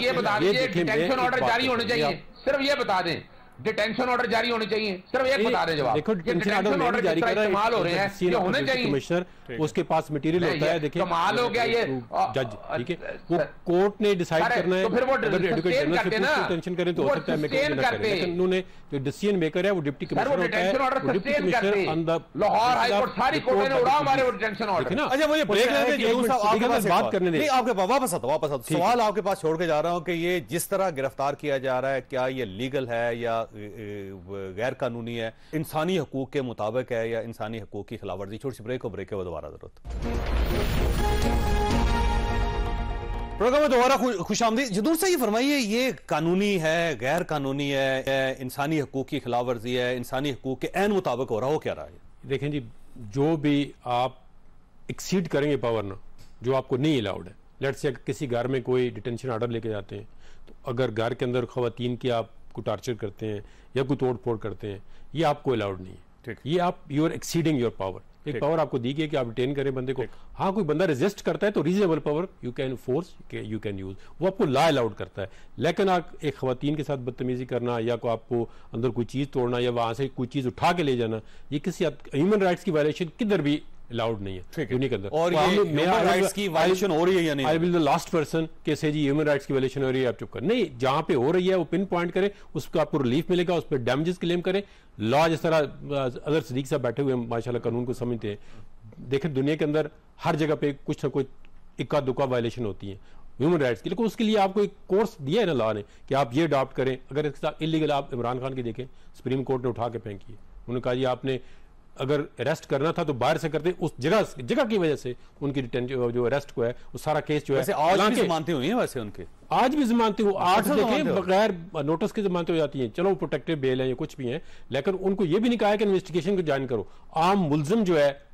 ये बता दीजिए डिटेंशन ऑर्डर जारी होने चाहिए, सिर्फ ये बता दें डिटेंशन ऑर्डर जारी होने चाहिए, सिर्फ एक बता दें जवाब। देखो, डिटेंशन ऑर्डर जारी कर रहा है, हो रहे हैं, ये होने चाहिए। कमिश्नर, उसके पास मटेरियल होता है। देखिए, कमाल हो गया ये जज, ठीक है, वो कोर्ट ने डिसाइड करना है। तो फिर वो अगर एडवोकेट जनरल से डिटेंशन करें तो हो सकता है मैं करें, लेकिन उन्होंने जो डिसीजन मेकर है वो डिप्टी कमिश्नर होता है, डिप्टी कमिश्नर अंदर लाहौर हाई कोर्ट सारी कोर्ट ने उड़ा हमारे डिटेंशन ऑर्डर। अच्छा, मुझे ब्रेक लेने दीजिए, आपके पास बात करने दें। आपके वापस आता सवाल आपके पास छोड़ के जा रहा हूं कि ये जिस तरह गिरफ्तार किया जा रहा है, क्या ये लीगल है या गैर कानूनी है, इंसानी हकूक के मुताबिक है या इंसानी हकूक की खिलाफवर्जी? छोटी सी ब्रेक को, ब्रेक के बाद दोबारा जरूरत। प्रोग्राम में दोबारा खुशामदीद। जदूर से ये फरमाइए, ये कानूनी है, गैर कानूनी है, इंसानी हकूक की खिलाफवर्जी है, इंसानी हकूक के ऐन मुताबिक हो रहा हो क्या रहा है? देखें जी, जो भी आप एक्सीड करेंगे पावर ना, जो आपको नहीं अलाउड है, लेट्स से किसी घर में कोई डिटेंशन ऑर्डर लेके जाते हैं, तो अगर घर के अंदर खवातीन की आप को टार्चर करते हैं या कोई तोड़ फोड़ करते हैं, ये आपको अलाउड नहीं है। ठीक, ये आप you are exceeding your power. एक पावर आपको दी गई कि आप डिटेन करें बंदे को। हाँ, कोई बंदा रेजिस्ट करता है तो reasonable power you can force, you can use, वो आपको लॉ अलाउड करता है। लेकिन आप एक खवातीन के साथ बदतमीजी करना या को आपको अंदर कोई चीज तोड़ना या वहां से कोई चीज उठा के ले जाना, ये किसी ह्यूमन राइट्स की वायलेशन किधर भी अलाउड नहीं है यूनिक अंदर। और ये ह्यूमन राइट्स की वायलेशन हो रही है या नहीं? I will the last person के से जी ह्यूमन राइट्स की वायलेशन हो रही है, आप चुप कर। नहीं, जहां पे हो रही है वो पिन पॉइंट करें, उसको आपको रिलीफ मिलेगा, उस पर डैमेजेस क्लेम करें। लॉ जिस तरह अदर सदीक साहब बैठे हुए हैं माशाल्लाह कानून को समझते हैं। देखें, दुनिया के अंदर हर जगह पे कुछ ना कोई इक्का दुक्का वायलेशन होती है ह्यूमन राइट्स की, लेकिन उसके लिए आपको एक कोर्स दिया है ना लॉ ने कि आप ये अडॉप्ट करें। अगर इसके साथ इलीगल, आप इमरान खान की देखें, सुप्रीम कोर्ट ने उठा के फेंकी है। उन्होंने कहा जी आपने अगर अरेस्ट करना था तो बाहर से करते, उस जगह की वजह से उनकी जो अरेस्ट को है वो सारा केस जो है आज भी जमानतें हुई हैं, वैसे उनके आज भी जमानतें हो 8 देखें बगैर नोटिस के जमानतें हो जाती हैं। चलो प्रोटेक्टिव बेल है या कुछ भी है, लेकिन उनको ये भी नहीं कहा है कि इन्वेस्टिगेशन को ज्वाइन करो। आम मुलजिम जो है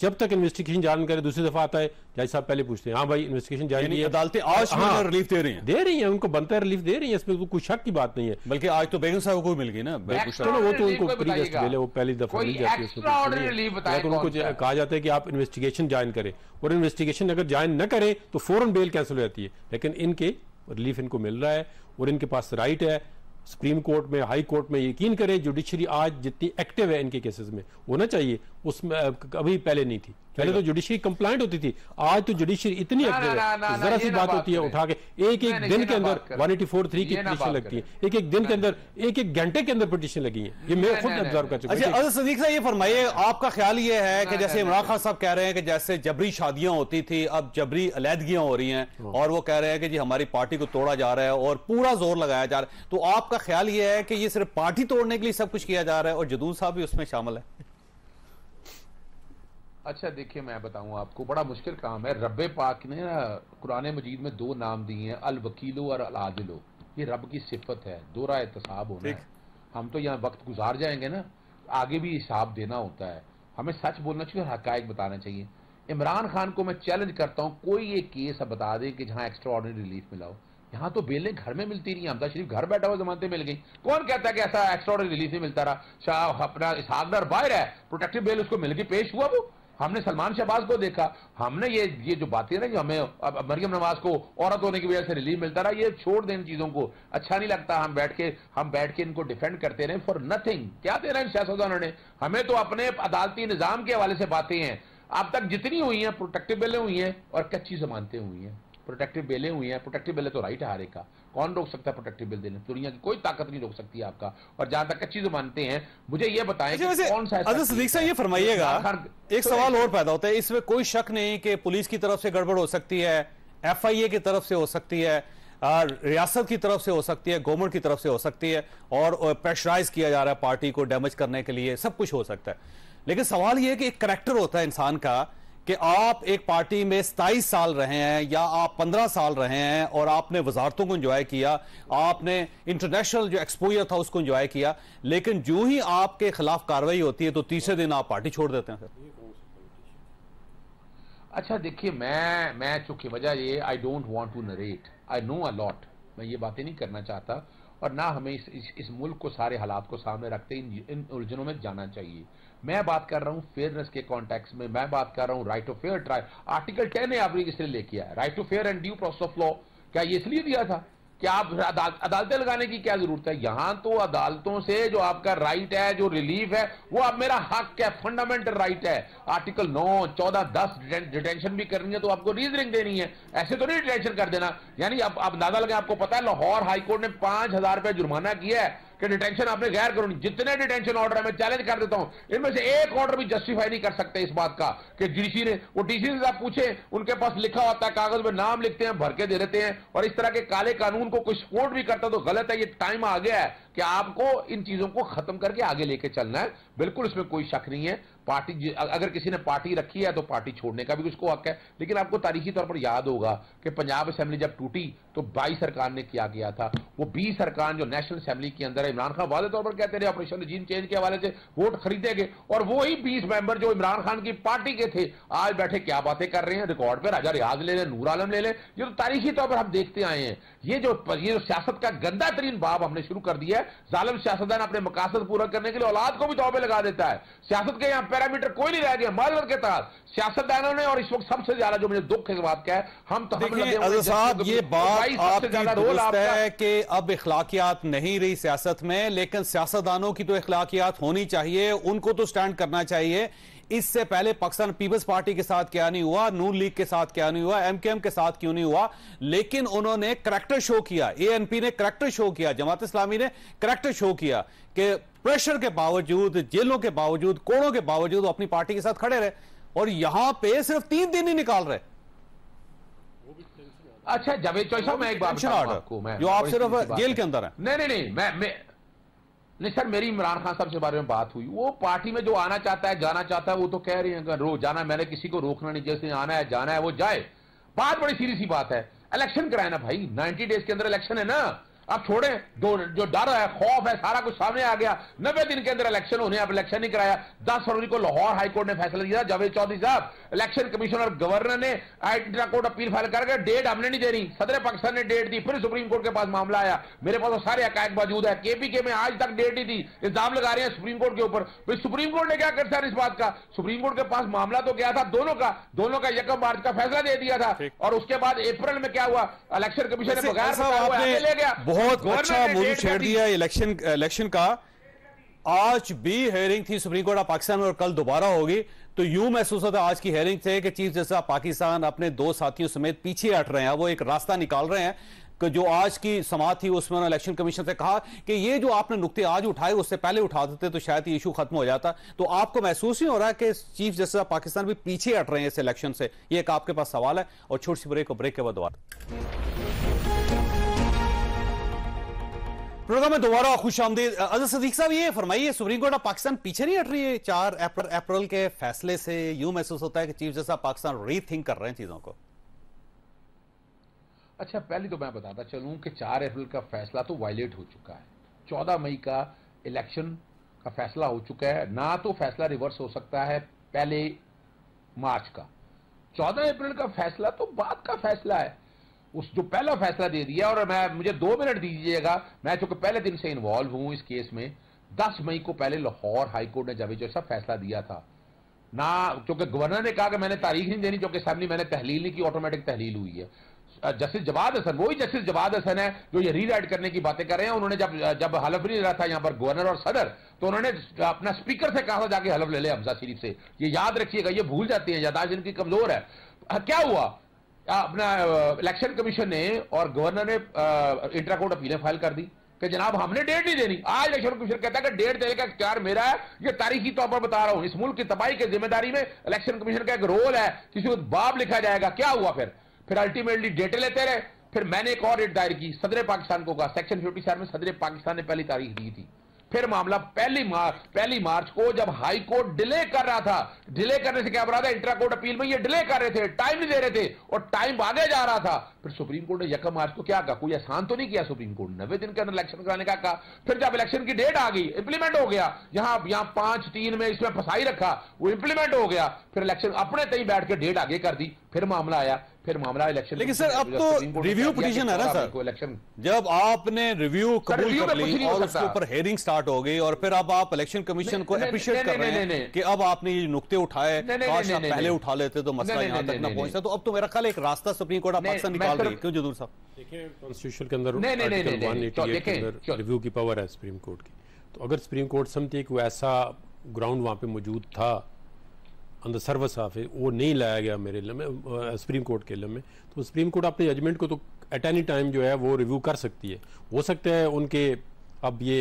जब तक इन्वेस्टिगेशन जारी करे, दूसरी दफा आता है जज साहब पहले पूछते हैं हाँ भाई इन्वेस्टिगेशन जारी है, अदालतें आज रिलीफ दे रही हैं, उनको बनता है रिलीफ दे रही है, इसमें कोई शक की बात नहीं है। बल्कि आज तो बेगम साहब को मिल गई ना, चलो वो तो उनको प्री टेस्ट बेल है, वो पहली दफा मिल जाती है, लेकिन उनको कहा जाता है कि आप इन्वेस्टिगेशन ज्वाइन करें, और इन्वेस्टिगेशन अगर ज्वाइन न करें तो फौरन बेल कैंसिल हो जाती है। लेकिन इनके रिलीफ इनको मिल रहा है और इनके पास राइट है सुप्रीम कोर्ट में, हाई कोर्ट में यकीन करें जुडिशरी आज जितनी एक्टिव है इनके केसेस में होना चाहिए, उसमें अभी पहले नहीं थी। पहले तो जुडिशरी कंप्लाइंट होती थी, आज तो जुडिशरी इतनी एक्टिव है, जरा सी बात होती है उठा के एक दिन के अंदर 184(3) की पिटीशन लगती है, एक दिन के अंदर, एक घंटे के अंदर पिटीशन लगी है। ये मैं खुद ऑब्जर्व कर चुका हूं। अच्छा सदीक साहब, ये फरमाइए, आपका ख्याल ये है कि जैसे इमरान खान साहब कह रहे हैं कि जैसे जबरी शादियां होती थी अब जबरी अलहदगियां हो रही हैं, और वो कह रहे हैं कि जी हमारी पार्टी को तोड़ा जा रहा है और पूरा जोर लगाया जा रहा है, तो आपका ख्याल ये है कि ये सिर्फ पार्टी तोड़ने के लिए सब कुछ किया जा रहा है और जदूद साहब भी उसमें शामिल है? अच्छा देखिए, मैं बताऊं आपको, बड़ा मुश्किल काम है। रब्बे पाक ने कुरान मजीद में 2 नाम दिए हैं, अल वकीलो और अल आदिलो। ये रब की सिफत है, दोहरा एहतसाब होना है। हम तो यहाँ वक्त गुजार जाएंगे ना, आगे भी हिसाब देना होता है। हमें सच बोलना चाहिए और हकायक बताना चाहिए। इमरान खान को मैं चैलेंज करता हूँ, कोई एक केस बता दे कि जहां एक्स्ट्रा ऑर्डिनरी रिलीफ मिला हो। यहाँ तो बेलें घर में मिलती नहीं, हमदा शरीफ घर बैठा हुआ जमानतें मिल गई। कौन कहता है कि ऐसा एक्स्ट्रा ऑर्डिनरी रिलीफ नहीं मिलता रहा? शाह अपना इसहाकदार बाहर है, प्रोटेक्टिव बेल उसको मिल गई, पेश हुआ। वो हमने सलमान शहबाज को देखा, हमने ये जो बातें ना, जो हमें अब मरियम नवाज को औरत होने की वजह से रिलीफ मिलता रहा, ये छोड़ दें इन चीजों को। अच्छा नहीं लगता हम बैठ के इनको डिफेंड करते रहे फॉर नथिंग। क्या दे रहे हैं सियासतदानों ने? हमें तो अपने अदालती निजाम के हवाले से बातें हैं। अब तक जितनी हुई हैं प्रोटेक्टिव बेलें हुई हैं और कच्ची जमानतें हुई हैं। प्रोटेक्टिव बेलें हुई हैं, प्रोटेक्टिव बेलें तो राइट है हर एक का, कौन रोक सकता है प्रोटेक्टिव बिल देने? दुनिया की कोई ताकत नहीं रोक सकती आपका। और जहां तक कच्ची जमानतें हैं, मुझे ये बताएं कि कौन सा सदीक साहब ये फरमाइएगा, एक सवाल और पैदा होता है, इसमें कोई शक नहीं कि पुलिस की तरफ से गड़बड़ हो सकती है, FIA की तरफ से हो सकती है, रियासत की तरफ से हो सकती है, गवर्नमेंट की तरफ से हो सकती है, और प्रेशराइज किया जा रहा है पार्टी को डैमेज करने के लिए, सब कुछ हो सकता है। लेकिन सवाल यह है कि एक करैक्टर होता है इंसान का कि आप एक पार्टी में 27 साल रहे हैं या आप 15 साल रहे हैं और आपने वजारतों को एंजॉय किया, आपने इंटरनेशनल जो एक्सपोजर था उसको एंजॉय किया, लेकिन जो ही आपके खिलाफ कार्रवाई होती है तो तीसरे दिन आप पार्टी छोड़ देते हैं। अच्छा देखिए, मैं चूंकि वजह ये, I don't want to narrate, I know a lot, मैं ये बातें नहीं करना चाहता, और ना हमें इस मुल्क को सारे हालात को सामने रखते इन उलझनों में जाना चाहिए। मैं बात कर रहा हूं फेयरनेस के कॉन्टेक्स्ट में, मैं बात कर रहा हूं right to fair trial. Article 10 है आपने किसने लेके आया? Right to fair and due process of law. क्या ये इसलिए दिया था कि आप अदालतें लगाने की क्या जरूरत है? यहां तो अदालतों से जो आपका राइट है, जो रिलीफ है, वो अब मेरा हक है, फंडामेंटल राइट है। आर्टिकल 9, 14, 10 डिटेंशन भी करनी है तो आपको रीजनिंग देनी है, ऐसे तो नहीं डिटेंशन कर देना। यानी अब अंदाजा लगे, आपको पता है लाहौर हाईकोर्ट ने 5000 रुपए जुर्माना किया है कि डिटेंशन आपने गैर कानूनी। जितने डिटेंशन ऑर्डर है मैं चैलेंज कर देता हूं, इनमें से एक ऑर्डर भी जस्टिफाई नहीं कर सकते इस बात का कि डीसी ने, वो डीसी से आप पूछे, उनके पास लिखा होता है, कागज में नाम लिखते हैं, भर के दे देते हैं, और इस तरह के काले कानून को कोई सपोर्ट भी करता तो गलत है। ये टाइम आ गया है कि आपको इन चीजों को खत्म करके आगे लेके चलना है, बिल्कुल इसमें कोई शक नहीं है। पार्टी, अगर किसी ने पार्टी रखी है तो पार्टी छोड़ने का भी उसको हक है। लेकिन आपको तारीखी तौर पर याद होगा कि पंजाब असेंबली जब टूटी तो 22 सरकार ने क्या किया था। वो 20 सरकार जो नेशनल असेंबली के अंदर है, इमरान खान वादे तौर पर कहते रहे ऑपरेशन रजीम चेंज के हवाले से वोट खरीदेंगे, और वही 20 मेंबर जो इमरान खान की पार्टी के थे आज बैठे क्या बातें कर रहे हैं। रिकॉर्ड पर राजा रियाज ले लें, नूर आलम ले लें, ये तो तारीखी तौर पर हम देखते आए हैं। ये जो सियासत का गंदा तरीन बाब हमने शुरू कर दिया है। जालिम सियासतदान अपने मकासद पूरा करने के लिए औलाद को भी तौबे लगा देता है। सियासत के यहाँ पैरामीटर कोई नहीं रह गया। मालवर के तहत सियासतदानों ने, और इस वक्त सबसे ज्यादा जो मुझे दुख है बात क्या है, हम तो साहब ये बात आपकी दुरुस्त है कि अब इखलाकियात नहीं रही सियासत में, लेकिन सियासतदानों की तो इखलाकियात होनी चाहिए, उनको तो स्टैंड करना चाहिए। इससे पहले पाकिस्तान पीपल्स पार्टी के साथ क्या नहीं हुआ, नून लीग के साथ क्या नहीं हुआ, MKM के साथ क्यों नहीं हुआ, लेकिन उन्होंने करैक्टर शो किया, ANP ने करैक्टर शो किया, जमात इस्लामी ने करैक्टर शो किया कि प्रेशर के बावजूद, जेलों के बावजूद, कोड़ों के बावजूद अपनी पार्टी के साथ खड़े रहे, और यहां पे सिर्फ 3 दिन ही निकाल रहे। अच्छा जावेद चौधरी साहब, मैं एक बात बताऊं आपको, मैं जो आप सिर्फ जेल के अंदर है। नहीं, नहीं सर, मेरी इमरान खान साहब से बारे में बात हुई, वो पार्टी में जो आना चाहता है, जाना चाहता है, वो तो कह रही है रोज जाना, मैंने किसी को रोकना नहीं, जैसे आना है जाना है वो जाए। बात बड़ी सीधी सी बात है, इलेक्शन कराए ना भाई, 90 डेज के अंदर इलेक्शन है ना। अब छोड़े जो डर है, खौफ है, सारा कुछ सामने आ गया। 90 दिन के अंदर इलेक्शन होने, अब इलेक्शन नहीं कराया। 10 फरवरी को लाहौर हाईकोर्ट ने फैसला दिया, जावेद चौधरी साहब, इलेक्शन कमिश्नर गवर्नर ने इंट्रा कोर्ट अपील फाइल करके डेट हमने नहीं दे रही, सदर पाकिस्तान ने डेट दी, फिर सुप्रीम कोर्ट के पास मामला आया। मेरे पास तो सारे हकायक मौजूद है, KPK में आज तक डेट नहीं दी, इल्जाम लगा रहे हैं सुप्रीम कोर्ट के ऊपर। भाई सुप्रीम कोर्ट ने क्या कर सर इस बात का? सुप्रीम कोर्ट के पास मामला तो गया था दोनों का 1 मार्च का फैसला दे दिया था, और उसके बाद अप्रैल में क्या हुआ, इलेक्शन कमीशन ने बगैर ले गया। बहुत अच्छा मौजूद छेड़ दिया इलेक्शन का। आज भी हेयरिंग थी सुप्रीम कोर्ट ऑफ पाकिस्तान में और कल दोबारा होगी, तो यूं महसूस होता है आज की हेयरिंग से कि चीफ जस्टिस पाकिस्तान अपने दो साथियों समेत पीछे हट रहे हैं। वो एक रास्ता निकाल रहे हैं कि जो आज की समाअत थी उसमें इलेक्शन कमीशन से कहा कि ये जो आपने नुक्ते आज उठाए उससे पहले उठा देते तो शायद ये इशू खत्म हो जाता। तो आपको महसूस नहीं हो रहा कि चीफ जस्टिस पाकिस्तान भी पीछे हट रहे हैं इस इलेक्शन से? ये एक आपके पास सवाल है और छोटी सी ब्रेक के बाद दोबारा प्रोग्राम में दोबारा खुशामदीद। अजहर सदीक साहब, ये फरमाइए, सुप्रीम कोर्ट ऑफ पाकिस्तान पीछे नहीं हट रही है 4 अप्रैल के फैसले से? यूं महसूस होता है कि चीफ जस्टिस पाकिस्तान रीथिंक कर रहे हैं चीजों को। अच्छा, पहले तो मैं बताता चलूं कि 4 अप्रैल का फैसला तो वायलेट हो चुका है। 14 मई का इलेक्शन का फैसला हो चुका है, ना तो फैसला रिवर्स हो सकता है 1 मार्च का। 14 अप्रैल का फैसला तो बाद का फैसला है, उस जो पहला फैसला दे दिया। और मुझे 2 मिनट दीजिएगा, मैं चूंकि पहले दिन से इन्वॉल्व हूं इस केस में। 10 मई को पहले लाहौर हाईकोर्ट ने जब जैसा फैसला दिया था ना, क्योंकि गवर्नर ने कहा कि मैंने तारीख नहीं देनी, क्योंकि असेंबली मैंने तहलील नहीं की, ऑटोमेटिक तहलील हुई है। जस्टिस जवाद हसन, वही जस्टिस जवाद हसन है जो ये रीराइट करने की बातें कर रहे हैं। उन्होंने जब हलफ नहीं रहा था यहां पर गवर्नर और सदर, तो उन्होंने अपना स्पीकर से कहा था जाके हलफ ले ले हमजा शरीफ से। ये याद रखिएगा, ये भूल जाती है, यादाश्त इनकी कमजोर है। क्या हुआ, अपना इलेक्शन कमीशन ने और गवर्नर ने इंट्रा कोर्ट अपीलें फाइल कर दी कि जनाब हमने डेट नहीं देनी। आज इलेक्शन कमीशन कहता है कि डेट देने का इख्तियार मेरा है, ये तारीखी तौर पर बता रहा हूं। इस मुल्क की तबाही की जिम्मेदारी में इलेक्शन कमीशन का एक रोल है, किसी को बाब लिखा जाएगा। क्या हुआ फिर अल्टीमेटली डेटें लेते रहे। फिर मैंने एक और रिट दायर की, सदर पाकिस्तान को कहा, सेक्शन 57 में सदर पाकिस्तान ने पहली तारीख दी थी। फिर मामला पहली मार्च को जब हाई कोर्ट डिले कर रहा था, डिले करने से क्या बुरा था, इंट्रा कोर्ट अपील में ये डिले कर रहे थे, टाइम नहीं दे रहे थे और टाइम आगे जा रहा था। फिर सुप्रीम कोर्ट ने 1 मार्च को क्या कहा, कोई एहसान तो नहीं किया सुप्रीम कोर्ट, 90 दिन के अंदर इलेक्शन कराने का कहा। फिर जब इलेक्शन की डेट आ गई, इंप्लीमेंट हो गया, यहां 5-3 में इसमें फसाई रखा, वो इंप्लीमेंट हो गया। फिर इलेक्शन अपने तय बैठ के डेट आगे कर दी, फिर मामला आया, फिर मामला इलेक्शन। लेकिन सर अब तो रिव्यू पिटीशन है ना सर, इलेक्शन जब आपने रिव्यू कबूल कर ली और उसके ऊपर हेयरिंग स्टार्ट हो गई और फिर अब आप इलेक्शन कमीशन को अप्रिशिएट कर रहे हैं कि अब आपने ये नुक्ते उठाए, काश आप पहले उठा लेते तो मसला यहां तक ना पहुंचता। तो अब तो मेरा ख्याल एक रास्ता सुप्रीम कोर्ट ऑफ पाकिस्तान निकाल रही है। क्यों जदूर साहब? देखिए, कॉन्स्टिट्यूशन के अंदर आर्टिकल 188 के अंदर रिव्यू की पावर है सुप्रीम कोर्ट की। तो अगर सुप्रीम कोर्ट समझती है कि वो ऐसा ग्राउंड वहां पे मौजूद था अंदर सर्वस ऑफ, वो नहीं लाया गया मेरे इल्म में, सुप्रीम कोर्ट के इल्म में, तो सुप्रीम कोर्ट अपने जजमेंट को तो एट एनी टाइम जो है वो रिव्यू कर सकती है। हो सकता है उनके अब ये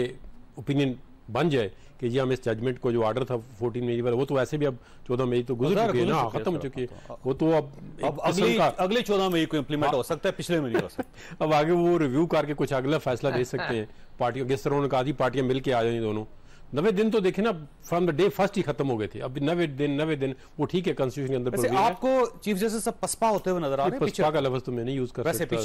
ओपिनियन बन जाए कि जी हम इस जजमेंट को जो ऑर्डर था 14 मई वाला, वो तो वैसे भी अब 14 मई तो गुजर चुकी है ना, खत्म हो चुकी है वो तो। अब अगले 14 मई को इंप्लीमेंट हो सकता है, पिछले में नहीं हो सकता। अब आगे वो रिव्यू करके कुछ अगला फैसला दे सकते हैं पार्टियों, जिस तरह उन्होंने कहा थी पार्टियां मिलकर आ जाएंगी दोनों। 90 दिन तो देखे ना, फ्रॉम द डे फर्स्ट ही खत्म हो गए थे। अब 90 दिन वो ठीक है, कॉन्स्टिट्यूशन के अंदर आपको चीफ जस्टिस सब पसपा होते हुए नजर आ रहे हैं? पसपा का लफ्ज तो मैं नहीं यूज कर सकता,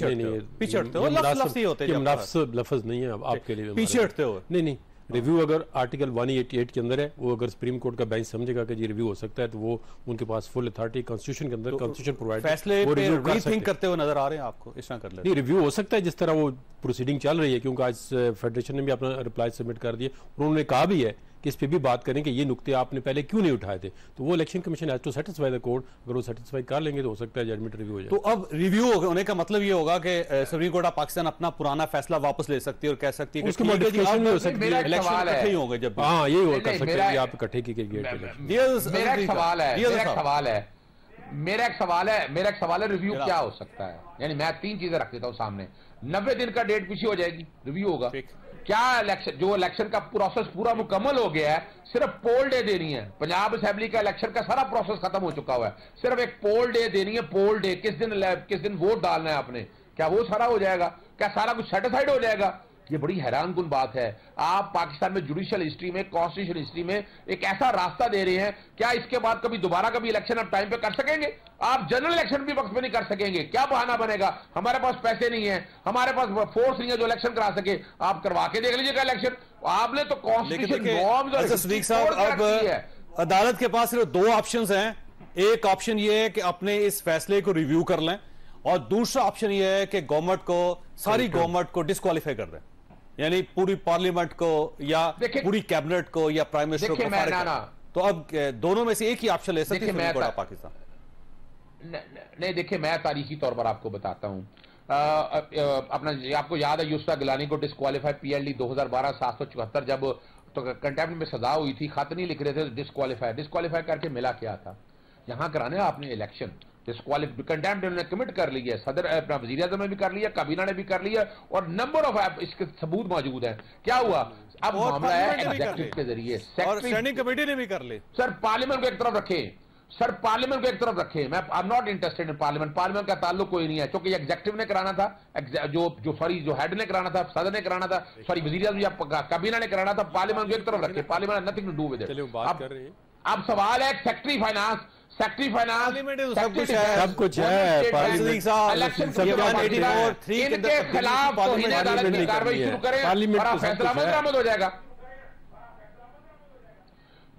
लफ्ज नहीं है अब आपके लिए, पीछे हो नहीं। रिव्यू अगर आर्टिकल 188 के अंदर है, वो अगर सुप्रीम कोर्ट का बेंच समझेगा कि जी रिव्यू हो सकता है तो वो उनके पास फुल अथॉरिटी कॉन्स्टिट्यूशन के अंदर, कॉन्स्टिट्यूशन प्रोवाइड फैसले वो रीथिंक करते हुए नजर आ रहे हैं आपको, इस तरह कर ले। नहीं, रिव्यू हो सकता है जिस तरह वो प्रोसीडिंग चल रही है, क्योंकि आज फेडरेशन ने भी अपना रिप्लाई सबमिट कर दिया। उन्होंने कहा भी है कि इस पे भी बात करें कि ये नुक्ते आपने पहले क्यों नहीं उठाए थे। तो वो election commission has to satisfy the court, अगर वो सेटिस्फाई कर लेंगे तो हो सकता है जजमेंट रिव्यू हो जाए। तो अब रिव्यू होने का मतलब ये होगा कि सुप्रीम कोर्ट ऑफ पाकिस्तान अपना पुराना फैसला वापस ले सकती है और कह सकती है कि उसकी मॉडिफिकेशन नहीं हो सकती, इलेक्शन इकट्ठे ही होंगे जब। हाँ, यही हो कर सकते हैं आप इकट्ठे की गेट। मेरा एक सवाल है रिव्यू क्या हो सकता है। यानी मैं 3 चीजें रख देता हूं सामने। 90 दिन का डेट पीछे हो जाएगी, रिव्यू होगा। क्या इलेक्शन का प्रोसेस पूरा मुकम्मल हो गया है, सिर्फ पोल डे देनी है। पंजाब असेंबली का इलेक्शन का सारा प्रोसेस खत्म हो चुका हुआ है, सिर्फ एक पोल डे देनी है। पोल डे किस दिन वोट डालना है आपने, क्या वो सारा हो जाएगा? क्या सारा कुछ सेटिस्फाइड हो जाएगा? ये बड़ी हैरान कुन बात है। आप पाकिस्तान में जुडिशियल हिस्ट्री में, कॉन्स्टिट्यूशन हिस्ट्री में एक ऐसा रास्ता दे रहे हैं, क्या इसके बाद कभी दोबारा कभी इलेक्शन आप टाइम पे कर सकेंगे? आप जनरल इलेक्शन भी वक्त पे नहीं कर सकेंगे। क्या बहाना बनेगा? हमारे पास पैसे नहीं है, हमारे पास फोर्स नहीं है जो इलेक्शन करा सके। आप करवा के देख लीजिएगा इलेक्शन। आपने तो कॉन्स्टिट्यूशन नॉर्म्स अब अदालत के पास सिर्फ 2 ऑप्शंस हैं। एक ऑप्शन ये है कि अपने इस फैसले को रिव्यू कर लें और दूसरा ऑप्शन ये है कि गवर्नमेंट को, सारी गवर्नमेंट को डिस्क्वालीफाई कर दें, यानी पूरी पार्लियामेंट को या पूरी कैबिनेट को या प्राइम मिनिस्टर को फारिग कर। तो अब दोनों में से एक ही ऑप्शन ले सकती है पाकिस्तान। नहीं, देखिए मैं तारीखी तौर पर आपको बताता हूं, अपना आपको याद है यूसुफ गिलानी को डिस्क्वालीफाई PLD 2012 774 जब तो कंटेम्प्ट में सजा हुई थी, खत नहीं लिख रहे थे, डिस्क्वालीफाई करके मिला क्या था? यहां कराने आपने इलेक्शन कंटेम्प्ट उन्होंने कमिट कर लिया, सदर अपना वजीर आज़म ने भी कर लिया, काबीना ने भी कर लिया और नंबर ऑफ इसके सबूत मौजूद है। क्या हुआ? अब मामला है एग्जीक्यूटिव के जरिए, स्टैंडिंग कमेटी ने भी कर ली। सर पार्लियामेंट को एक तरफ रखे, मैं I am not interested in parliament का ताल्लुक कोई नहीं है, क्योंकि एग्जीक्यूटिव ने कराना था, जो हेड ने कराना था, सदर ने कराना था, वजीर आज़म या काबीना ने कराना था। पार्लियामेंट को एक तरफ रखे, parliament nothing to do with it. अब सवाल है सेक्रेटरी फाइनेंस सब कुछ है, इनके खिलाफ अदालत की कार्रवाई शुरू करें और फैसला बरामद हो जाएगा।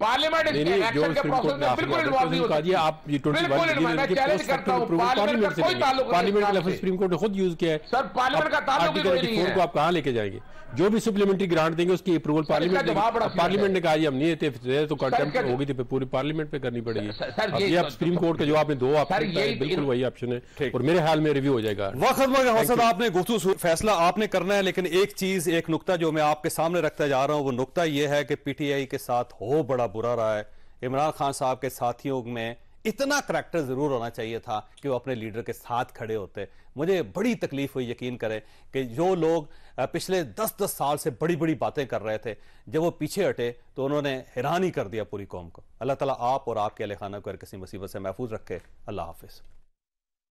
पार्लियामेंट एक्शन के प्रोसेस में बिल्कुल इन्वॉल्व नहीं होता। आप ये 21 मैं चैलेंज करता हूं, पार्लियामेंट का कोई ताल्लुक नहीं। पार्लियामेंट सुप्रीम कोर्ट ने खुद यूज किया है सर, पार्लियामेंट का ताल्लुक ही नहीं है। को आप कहां लेके जाएंगे? जो भी सप्लीमेंट्री ग्रांट देंगे उसकी अप्रूवल पार्लियामेंट ने कहा हम नहीं थे तो कंटेम्प्ट होगी थी, पूरी पार्लियामेंट पे करनी पड़ेगी। ये आप सुप्रीम कोर्ट का जो आपने दो ऑप्शन बिल्कुल वही ऑप्शन है और मेरे ख्याल में रिव्यू हो जाएगा। वक्त आपने गुफ्तगू फैसला आपने करना है, लेकिन एक नुक्ता जो मैं आपके सामने रखता जा रहा हूं वो नुक्ता ये है कि PTI के साथ हो बड़ा बुरा रहा है। इमरान खान साहब के साथियों में इतना करैक्टर जरूर होना चाहिए था कि वो अपने लीडर के साथ खड़े होते। मुझे बड़ी तकलीफ हुई, यकीन करें, कि जो लोग पिछले 10-10 साल से बड़ी बड़ी बातें कर रहे थे, जब वो पीछे हटे तो उन्होंने हैरान ही कर दिया पूरी कौम को। अल्लाह ताला आप और आपके अहले खाना को हर किसी मुसीबत से महफूज रखे। अल्लाह हाफिज।